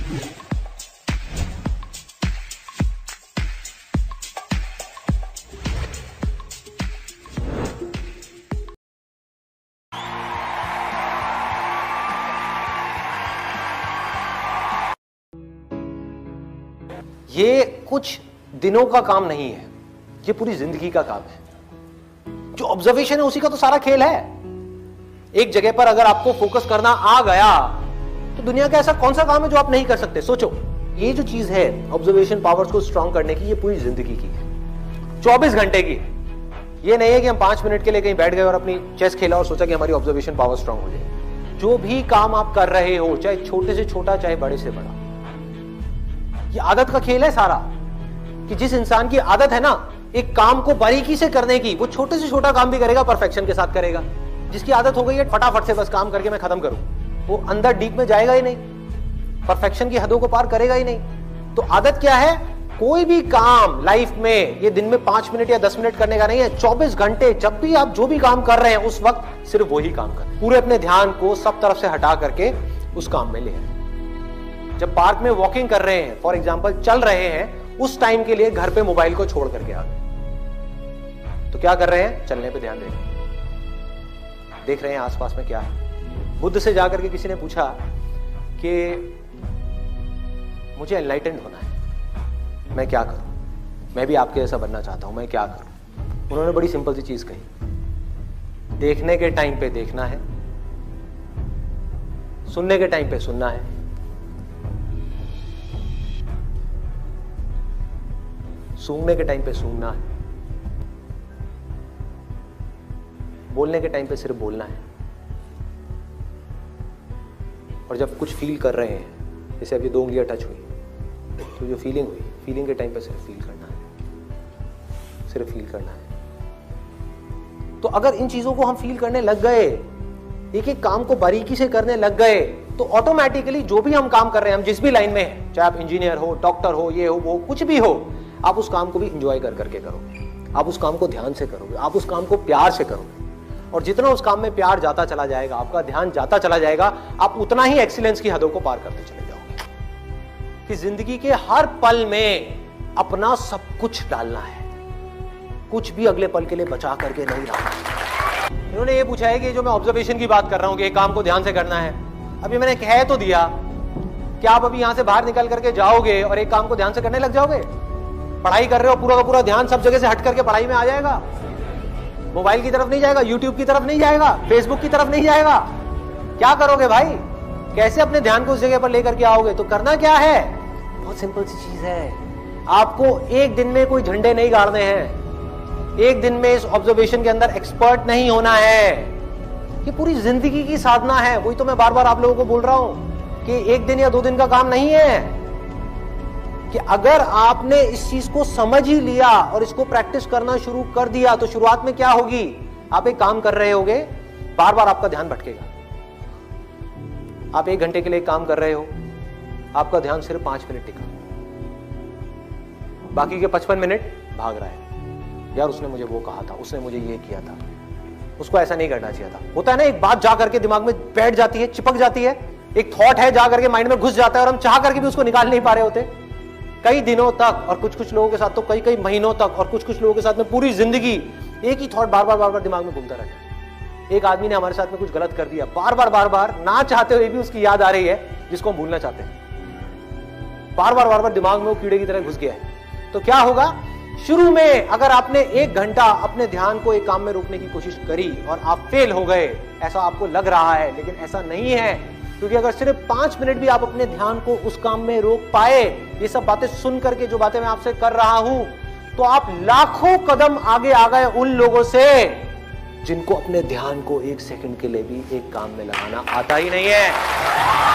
ये कुछ दिनों का काम नहीं है, ये पूरी जिंदगी का काम है। जो ऑब्जर्वेशन है उसी का तो सारा खेल है। एक जगह पर अगर आपको फोकस करना आ गया तो दुनिया का ऐसा कौन सा काम है जो आप नहीं कर सकते। सोचो, ये जो चीज है ऑब्जर्वेशन पावर्स को स्ट्रांग करने की, ये पूरी जिंदगी की है, 24 घंटे की है। ये नहीं है कि हम 5 मिनट के लिए कहीं बैठ गए और अपनी चेस खेला और सोचा कि हमारी ऑब्जर्वेशन पावर स्ट्रांग हो जाए। जो भी काम आप कर रहे हो, चाहे छोटे से छोटा चाहे बड़े से बड़ा, ये आदत का खेल है सारा। कि जिस इंसान की आदत है ना एक काम को बारीकी से करने की, वो छोटे से छोटा काम भी करेगा, परफेक्शन के साथ करेगा। जिसकी आदत हो गई है फटाफट से बस काम करके मैं खत्म करूं, वो अंदर डीप में जाएगा ही नहीं, परफेक्शन की हदों को पार करेगा ही नहीं। तो आदत क्या है? कोई भी काम लाइफ में ये दिन में 5 मिनट या 10 मिनट करने का नहीं है, 24 घंटे जब भी आप जो भी काम कर रहे हैं उस वक्त सिर्फ वही काम कर, पूरे अपने ध्यान को सब तरफ से हटा करके उस काम में ले आए। जब पार्क में वॉकिंग कर रहे हैं, फॉर एग्जाम्पल चल रहे हैं, उस टाइम के लिए घर पे मोबाइल को छोड़ करके आ गए, तो क्या कर रहे हैं? चलने पे ध्यान दे रहे हैं, देख रहे हैं आसपास में क्या है। बुद्ध से जाकर के किसी ने पूछा कि मुझे एनलाइटेंड होना है, मैं क्या करूं? मैं भी आपके जैसा बनना चाहता हूं, मैं क्या करूं? उन्होंने बड़ी सिंपल सी चीज कही, देखने के टाइम पे देखना है, सुनने के टाइम पे सुनना है, सूंघने के टाइम पे सूंघना है, बोलने के टाइम पे सिर्फ बोलना है। और जब कुछ फील कर रहे हैं, जैसे अब ये 2 उंगलियां टच हुई, तो जो फीलिंग हुई, फीलिंग के टाइम पे सिर्फ फील करना है, सिर्फ फील करना है। तो अगर इन चीजों को हम फील करने लग गए, एक एक काम को बारीकी से करने लग गए, तो ऑटोमेटिकली जो भी हम काम कर रहे हैं, हम जिस भी लाइन में हैं, चाहे आप इंजीनियर हो, डॉक्टर हो, ये हो, वो कुछ भी हो, आप उस काम को भी इंजॉय कर करके करोगे, आप उस काम को ध्यान से करोगे, आप उस काम को प्यार से करोगे। और जितना उस काम में प्यार जाता चला जाएगा, आपका ध्यान जाता चला जाएगा, आप उतना ही एक्सीलेंस की हदों को पार करते चले जाओगे। कि जिंदगी के हर पल में अपना सब कुछ डालना है, कुछ भी अगले पल के लिए बचा करके नहीं रखना। इन्होंने ये पूछा है कि जो मैं ऑब्जर्वेशन की बात कर रहा हूं कि एक काम को ध्यान से करना है, अभी मैंने कह तो दिया, क्या आप अभी यहां से बाहर निकल करके जाओगे और एक काम को ध्यान से करने लग जाओगे? पढ़ाई कर रहे हो, पूरा का पूरा ध्यान सब जगह से हट करके पढ़ाई में आ जाएगा, मोबाइल की तरफ नहीं जाएगा, यूट्यूब की तरफ नहीं जाएगा, फेसबुक की तरफ नहीं जाएगा। क्या करोगे भाई? कैसे अपने ध्यान को उस जगह पर लेकर के आओगे? तो करना क्या है? बहुत सिंपल सी चीज है, आपको एक दिन में कोई झंडे नहीं गाड़ने हैं, एक दिन में इस ऑब्जर्वेशन के अंदर एक्सपर्ट नहीं होना है। ये पूरी जिंदगी की साधना है। वही तो मैं बार बार आप लोगों को बोल रहा हूं कि एक दिन या 2 दिन का काम नहीं है। कि अगर आपने इस चीज को समझ ही लिया और इसको प्रैक्टिस करना शुरू कर दिया, तो शुरुआत में क्या होगी? आप एक काम कर रहे होगे, बार बार आपका ध्यान भटकेगा। आप 1 घंटे के लिए काम कर रहे हो, आपका ध्यान सिर्फ 5 मिनट टिका, बाकी के 55 मिनट भाग रहा है। यार उसने मुझे वो कहा था, उसने मुझे ये किया था, उसको ऐसा नहीं करना चाहिए था। होता है ना, एक बात जा करके दिमाग में बैठ जाती है, चिपक जाती है, एक थॉट है जा करके माइंड में घुस जाता है और हम चाह करके भी उसको निकाल नहीं पा रहे होते कई दिनों तक, और कुछ कुछ लोगों के साथ तो कई कई महीनों तक, और कुछ कुछ लोगों के साथ में पूरी जिंदगी एक ही थॉट बार बार दिमाग में घूमता रहता है। एक आदमी ने हमारे साथ में कुछ गलत कर दिया, बार बार ना चाहते हुए भी उसकी याद आ रही है, जिसको हम भूलना चाहते हैं। बार बार दिमाग में वो कीड़े की तरह घुस गया है। तो क्या होगा? शुरू में अगर आपने 1 घंटा अपने ध्यान को एक काम में रोकने की कोशिश करी और आप फेल हो गए, ऐसा आपको लग रहा है, लेकिन ऐसा नहीं है। क्योंकि अगर सिर्फ 5 मिनट भी आप अपने ध्यान को उस काम में रोक पाए, ये सब बातें सुन करके जो बातें मैं आपसे कर रहा हूं, तो आप लाखों कदम आगे आ गए उन लोगों से जिनको अपने ध्यान को 1 सेकंड के लिए भी एक काम में लगाना आता ही नहीं है।